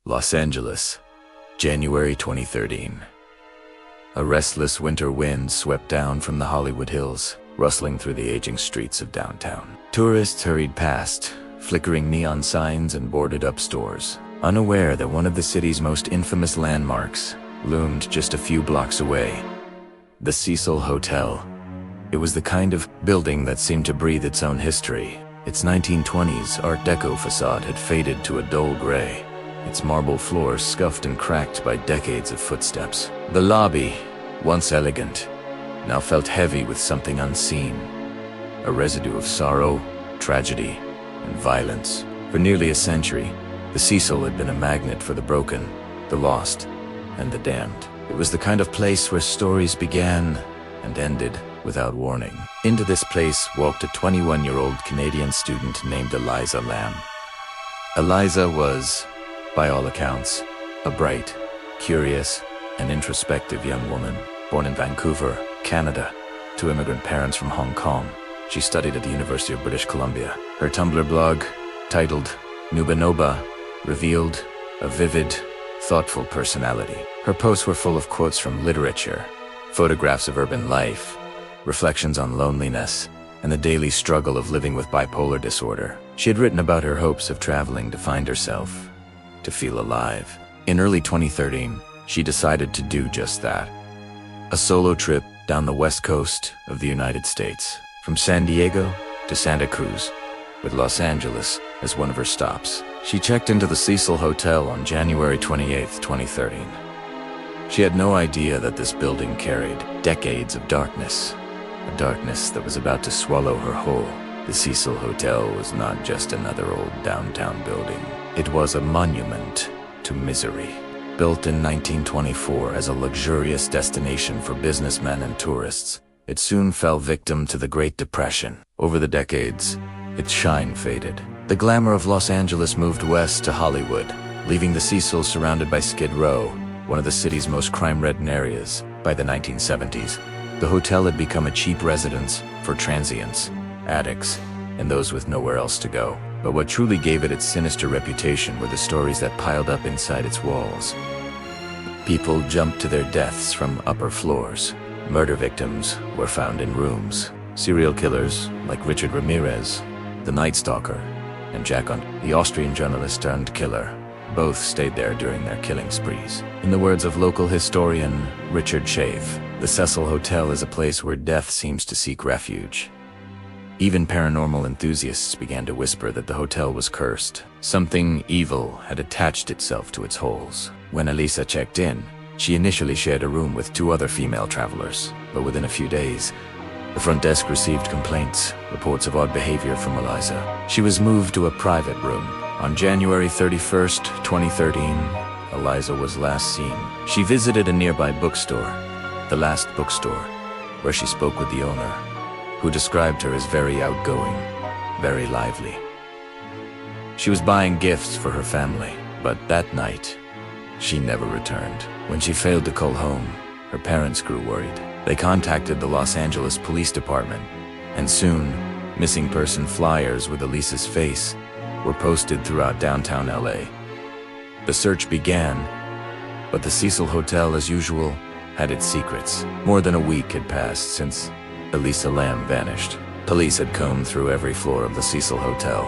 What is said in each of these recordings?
Los Angeles, January 2013. A restless winter wind swept down from the Hollywood Hills, rustling through the aging streets of downtown. Tourists hurried past, flickering neon signs and boarded-up stores, unaware that one of the city's most infamous landmarks loomed just a few blocks away. The Cecil Hotel. It was the kind of building that seemed to breathe its own history. Its 1920s Art Deco facade had faded to a dull gray, its marble floors scuffed and cracked by decades of footsteps. The lobby, once elegant, now felt heavy with something unseen, a residue of sorrow, tragedy, and violence. For nearly a century, the Cecil had been a magnet for the broken, the lost, and the damned. It was the kind of place where stories began and ended without warning. Into this place walked a 21-year-old Canadian student named Elisa Lam. Elisa was, by all accounts, a bright, curious, and introspective young woman. Born in Vancouver, Canada, to immigrant parents from Hong Kong, she studied at the University of British Columbia. Her Tumblr blog, titled Nubanoba, revealed a vivid, thoughtful personality. Her posts were full of quotes from literature, photographs of urban life, reflections on loneliness, and the daily struggle of living with bipolar disorder. She had written about her hopes of traveling to find herself, to feel alive. In early 2013, she decided to do just that. A solo trip down the west coast of the United States, from San Diego to Santa Cruz, with Los Angeles as one of her stops. She checked into the Cecil Hotel on January 28, 2013. She had no idea that this building carried decades of darkness, a darkness that was about to swallow her whole. The Cecil Hotel was not just another old downtown building. It was a monument to misery. Built in 1924 as a luxurious destination for businessmen and tourists, it soon fell victim to the Great Depression. Over the decades, its shine faded. The glamour of Los Angeles moved west to Hollywood, leaving the Cecil surrounded by Skid Row, one of the city's most crime-ridden areas. By the 1970s, the hotel had become a cheap residence for transients, addicts, and those with nowhere else to go. But what truly gave it its sinister reputation were the stories that piled up inside its walls. People jumped to their deaths from upper floors. Murder victims were found in rooms. Serial killers like Richard Ramirez, the Night Stalker, and Jack on, the Austrian journalist turned killer, both stayed there during their killing sprees. In the words of local historian Richard Schaeff, the Cecil Hotel is a place where death seems to seek refuge. Even paranormal enthusiasts began to whisper that the hotel was cursed. Something evil had attached itself to its halls. When Elisa checked in, she initially shared a room with two other female travelers, but within a few days, the front desk received complaints, reports of odd behavior from Elisa. She was moved to a private room. On January 31st, 2013, Elisa was last seen. She visited a nearby bookstore, the Last Bookstore, where she spoke with the owner, who described her as very outgoing, very lively. She was buying gifts for her family, but that night, she never returned. When she failed to call home, her parents grew worried. They contacted the Los Angeles Police Department, and soon, missing person flyers with Elisa's face were posted throughout downtown LA. The search began, but the Cecil Hotel, as usual, had its secrets. More than a week had passed since Elisa Lam vanished. Police had combed through every floor of the Cecil Hotel,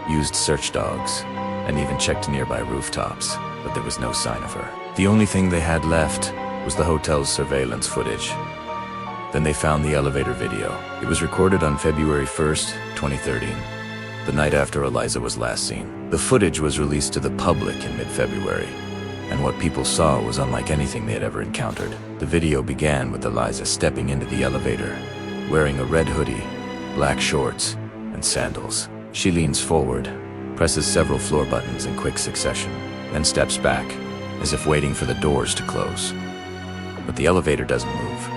used search dogs, and even checked nearby rooftops, but there was no sign of her. The only thing they had left was the hotel's surveillance footage. Then they found the elevator video. It was recorded on February 1st, 2013, the night after Elisa was last seen. The footage was released to the public in mid-February, and what people saw was unlike anything they had ever encountered. The video began with Elisa stepping into the elevator, wearing a red hoodie, black shorts, and sandals. She leans forward, presses several floor buttons in quick succession, then steps back, as if waiting for the doors to close. But the elevator doesn't move.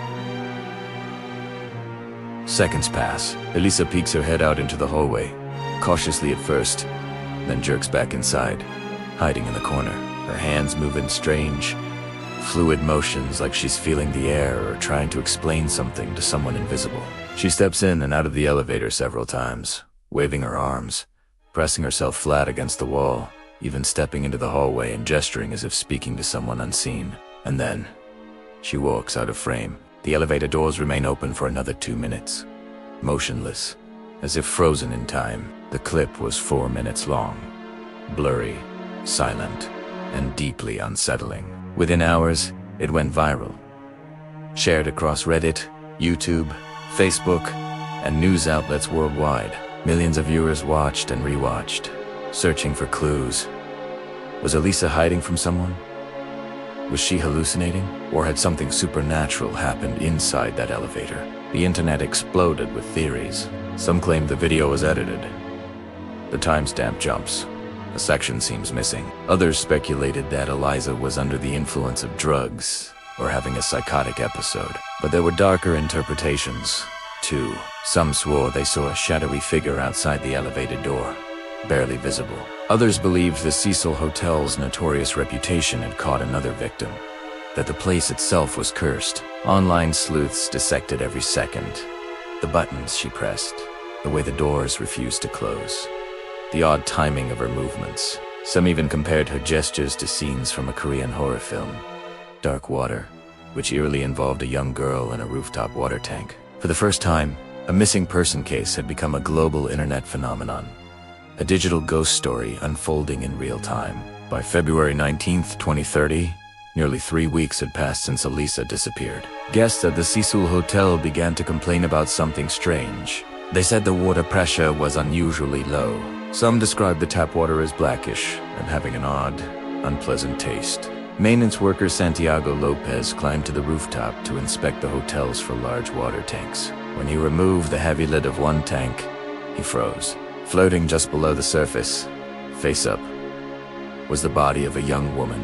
Seconds pass. Elisa peeks her head out into the hallway, cautiously at first, then jerks back inside, hiding in the corner. Her hands move in strange, fluid motions like she's feeling the air or trying to explain something to someone invisible. She steps in and out of the elevator several times, waving her arms, pressing herself flat against the wall. even stepping into the hallway and gesturing as if speaking to someone unseen. And then, she walks out of frame. The elevator doors remain open for another 2 minutes. Motionless, as if frozen in time. The clip was 4 minutes long. Blurry, silent, and deeply unsettling. Within hours, it went viral. Shared across Reddit, YouTube, Facebook, and news outlets worldwide. Millions of viewers watched and rewatched, searching for clues. Was Elisa hiding from someone? Was she hallucinating? Or had something supernatural happened inside that elevator? The internet exploded with theories. Some claimed the video was edited. The timestamp jumps. A section seems missing. Others speculated that Elisa was under the influence of drugs or having a psychotic episode. But there were darker interpretations, too. Some swore they saw a shadowy figure outside the elevator door, barely visible. Others believed the Cecil Hotel's notorious reputation had caught another victim, that the place itself was cursed. Online sleuths dissected every second. The buttons she pressed, the way the doors refused to close, the odd timing of her movements. Some even compared her gestures to scenes from a Korean horror film, Dark Water, which eerily involved a young girl in a rooftop water tank. For the first time, a missing person case had become a global internet phenomenon. A digital ghost story unfolding in real time. By February 19th, 2030, nearly 3 weeks had passed since Elisa disappeared. Guests at the Cecil Hotel began to complain about something strange. They said the water pressure was unusually low. Some described the tap water as blackish and having an odd, unpleasant taste. Maintenance worker Santiago Lopez climbed to the rooftop to inspect the hotels for large water tanks. When he removed the heavy lid of one tank, he froze. Floating just below the surface, face up, was the body of a young woman.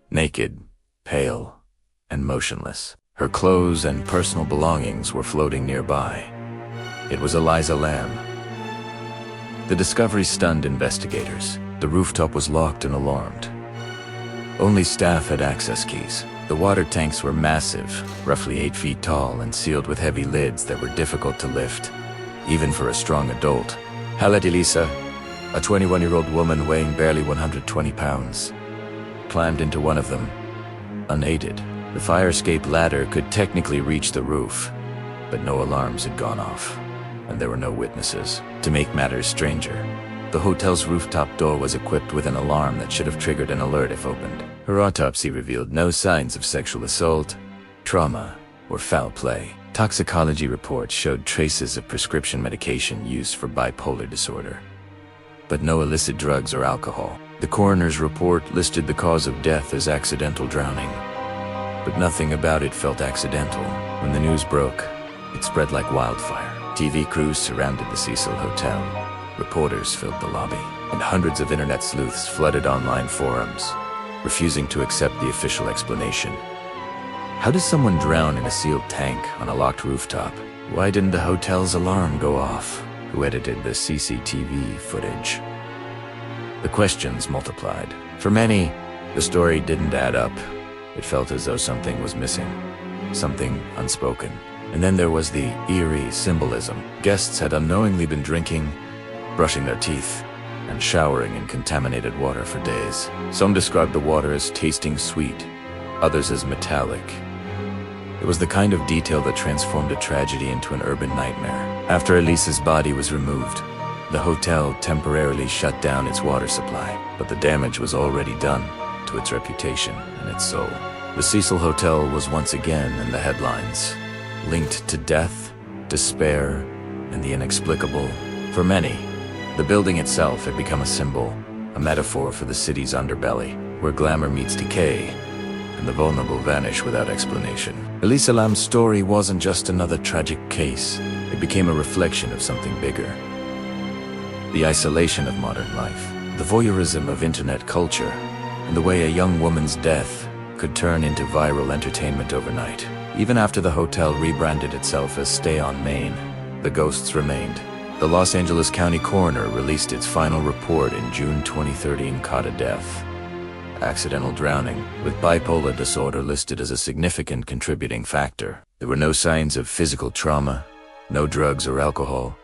Naked, pale, and motionless. Her clothes and personal belongings were floating nearby. It was Elisa Lam. The discovery stunned investigators. The rooftop was locked and alarmed. Only staff had access keys. The water tanks were massive, roughly 8 feet tall and sealed with heavy lids that were difficult to lift, even for a strong adult. Halet Elisa, a 21-year-old woman weighing barely 120 pounds, climbed into one of them, unaided. The fire escape ladder could technically reach the roof, but no alarms had gone off, and there were no witnesses. To make matters stranger, the hotel's rooftop door was equipped with an alarm that should have triggered an alert if opened. Her autopsy revealed no signs of sexual assault, trauma, or foul play. Toxicology reports showed traces of prescription medication used for bipolar disorder, but no illicit drugs or alcohol. The coroner's report listed the cause of death as accidental drowning, but nothing about it felt accidental. When the news broke, it spread like wildfire. TV crews surrounded the Cecil Hotel. Reporters filled the lobby, and hundreds of internet sleuths flooded online forums, refusing to accept the official explanation. How does someone drown in a sealed tank on a locked rooftop? Why didn't the hotel's alarm go off? Who edited the CCTV footage? The questions multiplied. For many, the story didn't add up. It felt as though something was missing, something unspoken. And then there was the eerie symbolism. Guests had unknowingly been drinking, brushing their teeth, and showering in contaminated water for days. Some described the water as tasting sweet, others as metallic. It was the kind of detail that transformed a tragedy into an urban nightmare. After Elisa's body was removed, the hotel temporarily shut down its water supply, but the damage was already done to its reputation and its soul. The Cecil Hotel was once again in the headlines, linked to death, despair, and the inexplicable. For many, the building itself had become a symbol, a metaphor for the city's underbelly, where glamour meets decay, and the vulnerable vanish without explanation. Elisa Lam's story wasn't just another tragic case. It became a reflection of something bigger. The isolation of modern life, the voyeurism of internet culture, and the way a young woman's death could turn into viral entertainment overnight. Even after the hotel rebranded itself as Stay on Main, the ghosts remained. The Los Angeles County Coroner released its final report in June 2013, caught a death. Accidental drowning, with bipolar disorder listed as a significant contributing factor. There were no signs of physical trauma, no drugs or alcohol,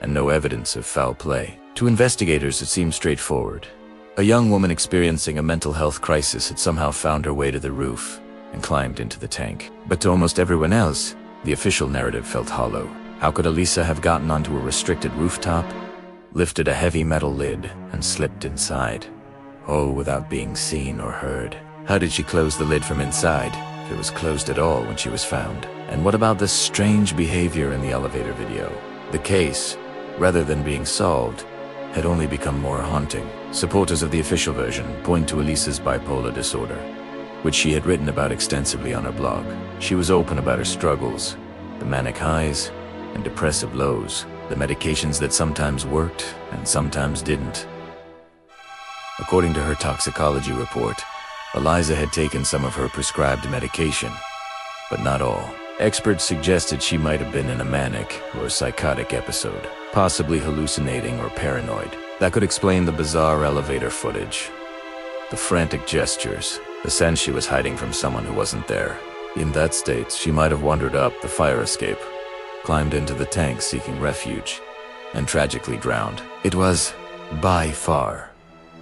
and no evidence of foul play. To investigators, it seemed straightforward. A young woman experiencing a mental health crisis had somehow found her way to the roof and climbed into the tank. But to almost everyone else, the official narrative felt hollow. How could Elisa have gotten onto a restricted rooftop, lifted a heavy metal lid, and slipped inside? Oh, without being seen or heard. How did she close the lid from inside, if it was closed at all when she was found? And what about the strange behavior in the elevator video? The case, rather than being solved, had only become more haunting. Supporters of the official version point to Elisa's bipolar disorder, which she had written about extensively on her blog. She was open about her struggles, the manic highs and depressive lows, the medications that sometimes worked and sometimes didn't. According to her toxicology report, Eliza had taken some of her prescribed medication, but not all. Experts suggested she might have been in a manic or psychotic episode, possibly hallucinating or paranoid. That could explain the bizarre elevator footage, the frantic gestures, the sense she was hiding from someone who wasn't there. In that state, she might have wandered up the fire escape, climbed into the tank seeking refuge, and tragically drowned. It was, by far,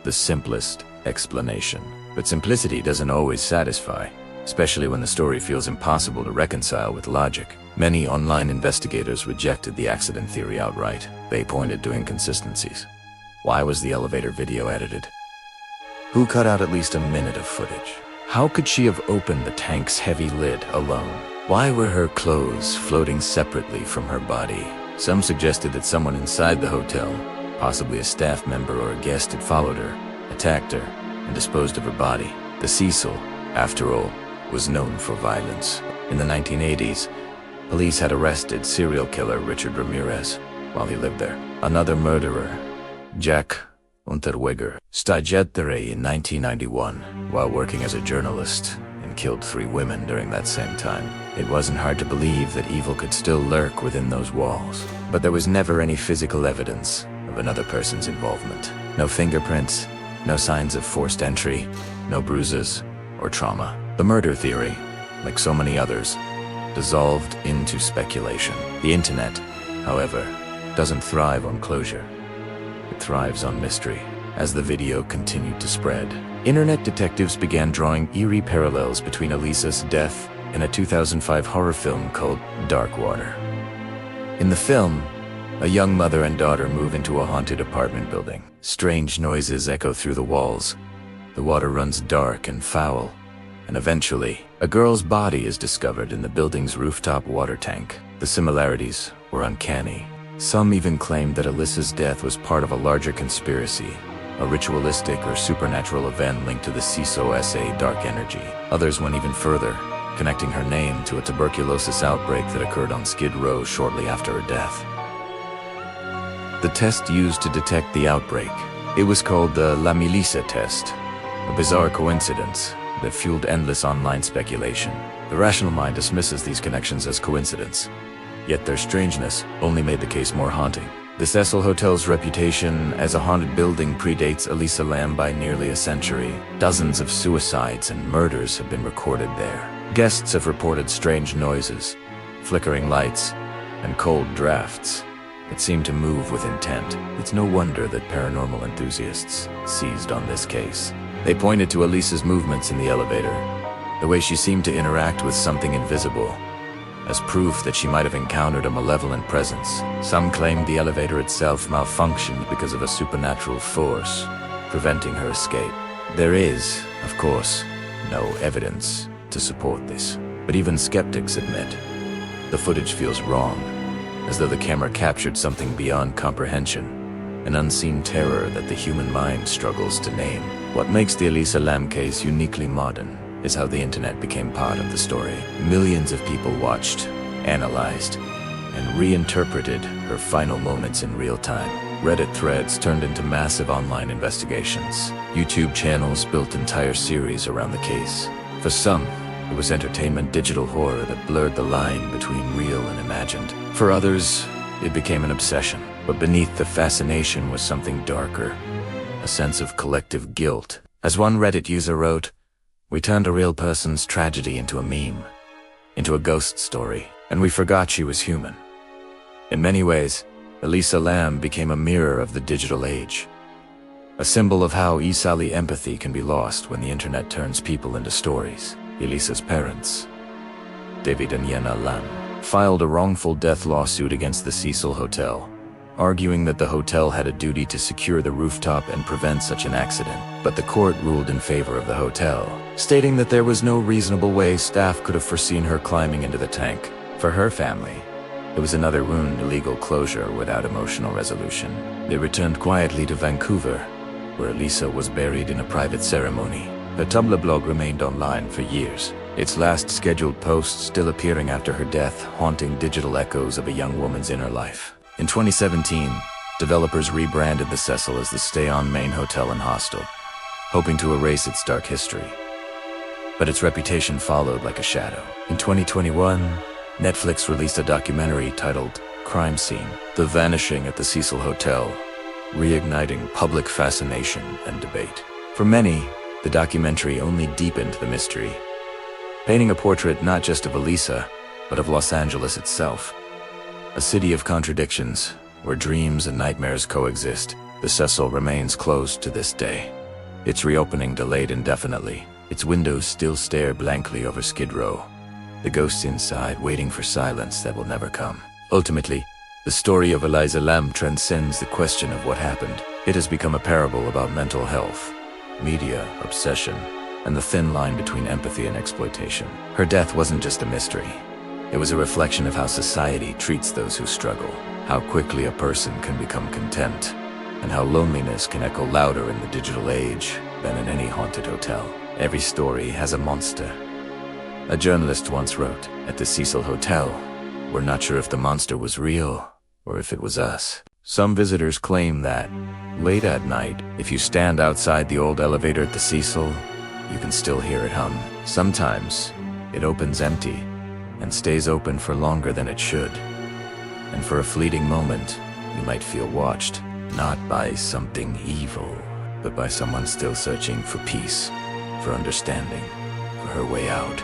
the simplest explanation. But simplicity doesn't always satisfy, especially when the story feels impossible to reconcile with logic. Many online investigators rejected the accident theory outright. They pointed to inconsistencies. Why was the elevator video edited? Who cut out at least a minute of footage? How could she have opened the tank's heavy lid alone? Why were her clothes floating separately from her body? Some suggested that someone inside the hotel, possibly a staff member or a guest, had followed her, attacked her, and disposed of her body. The Cecil, after all, was known for violence. In the 1980s, police had arrested serial killer Richard Ramirez while he lived there. Another murderer, Jack Unterweger, Stagettere in 1991 while working as a journalist and killed 3 women during that same time. It wasn't hard to believe that evil could still lurk within those walls. But there was never any physical evidence of another person's involvement. No fingerprints, no signs of forced entry, no bruises or trauma. The murder theory, like so many others, dissolved into speculation. The internet, however, doesn't thrive on closure. It thrives on mystery. As the video continued to spread, internet detectives began drawing eerie parallels between Elisa's death and a 2005 horror film called Dark Water. In the film, a young mother and daughter move into a haunted apartment building. Strange noises echo through the walls. The water runs dark and foul, and eventually, a girl's body is discovered in the building's rooftop water tank. The similarities were uncanny. Some even claimed that Elisa's death was part of a larger conspiracy, a ritualistic or supernatural event linked to the CSO-SA dark energy. Others went even further, connecting her name to a tuberculosis outbreak that occurred on Skid Row shortly after her death. The test used to detect the outbreak, it was called the La Melissa test, a bizarre coincidence that fueled endless online speculation. The rational mind dismisses these connections as coincidence, yet their strangeness only made the case more haunting. The Cecil Hotel's reputation as a haunted building predates Elisa Lam by nearly a century. Dozens of suicides and murders have been recorded there. Guests have reported strange noises, flickering lights, and cold drafts that seem to move with intent. It's no wonder that paranormal enthusiasts seized on this case. They pointed to Elisa's movements in the elevator, the way she seemed to interact with something invisible, as proof that she might have encountered a malevolent presence. Some claimed the elevator itself malfunctioned because of a supernatural force, preventing her escape. There is, of course, no evidence to support this, but even skeptics admit the footage feels wrong, as though the camera captured something beyond comprehension, an unseen terror that the human mind struggles to name. What makes the Elisa Lam case uniquely modern is how the internet became part of the story. Millions of people watched, analyzed, and reinterpreted her final moments in real time. Reddit threads turned into massive online investigations. YouTube channels built entire series around the case. For some, it was entertainment digital horror that blurred the line between real and imagined. For others, it became an obsession. But beneath the fascination was something darker, a sense of collective guilt. As one Reddit user wrote, "We turned a real person's tragedy into a meme, into a ghost story, and we forgot she was human." In many ways, Elisa Lam became a mirror of the digital age. A symbol of how easily empathy can be lost when the internet turns people into stories. Elisa's parents, David and Elisa Lam, filed a wrongful death lawsuit against the Cecil Hotel, arguing that the hotel had a duty to secure the rooftop and prevent such an accident. But the court ruled in favor of the hotel, stating that there was no reasonable way staff could have foreseen her climbing into the tank. For her family, it was another wound, legal closure without emotional resolution. They returned quietly to Vancouver, where Elisa was buried in a private ceremony. Her Tumblr blog remained online for years, its last scheduled post still appearing after her death, haunting digital echoes of a young woman's inner life. In 2017, developers rebranded the Cecil as the Stay-On Main Hotel and Hostel, hoping to erase its dark history. But its reputation followed like a shadow. In 2021, Netflix released a documentary titled Crime Scene: The Vanishing at the Cecil Hotel, reigniting public fascination and debate. For many, the documentary only deepened the mystery, painting a portrait not just of Elisa, but of Los Angeles itself. A city of contradictions, where dreams and nightmares coexist. The Cecil remains closed to this day, its reopening delayed indefinitely. Its windows still stare blankly over Skid Row, the ghosts inside waiting for silence that will never come. Ultimately, the story of Elisa Lam transcends the question of what happened. It has become a parable about mental health, media obsession, and the thin line between empathy and exploitation. Her death wasn't just a mystery. It was a reflection of how society treats those who struggle, how quickly a person can become content, and how loneliness can echo louder in the digital age than in any haunted hotel. Every story has a monster. A journalist once wrote, "At the Cecil Hotel, we're not sure if the monster was real or if it was us." Some visitors claim that, late at night, if you stand outside the old elevator at the Cecil, you can still hear it hum. Sometimes, it opens empty and stays open for longer than it should. And for a fleeting moment, you might feel watched, not by something evil, but by someone still searching for peace, for understanding, for her way out.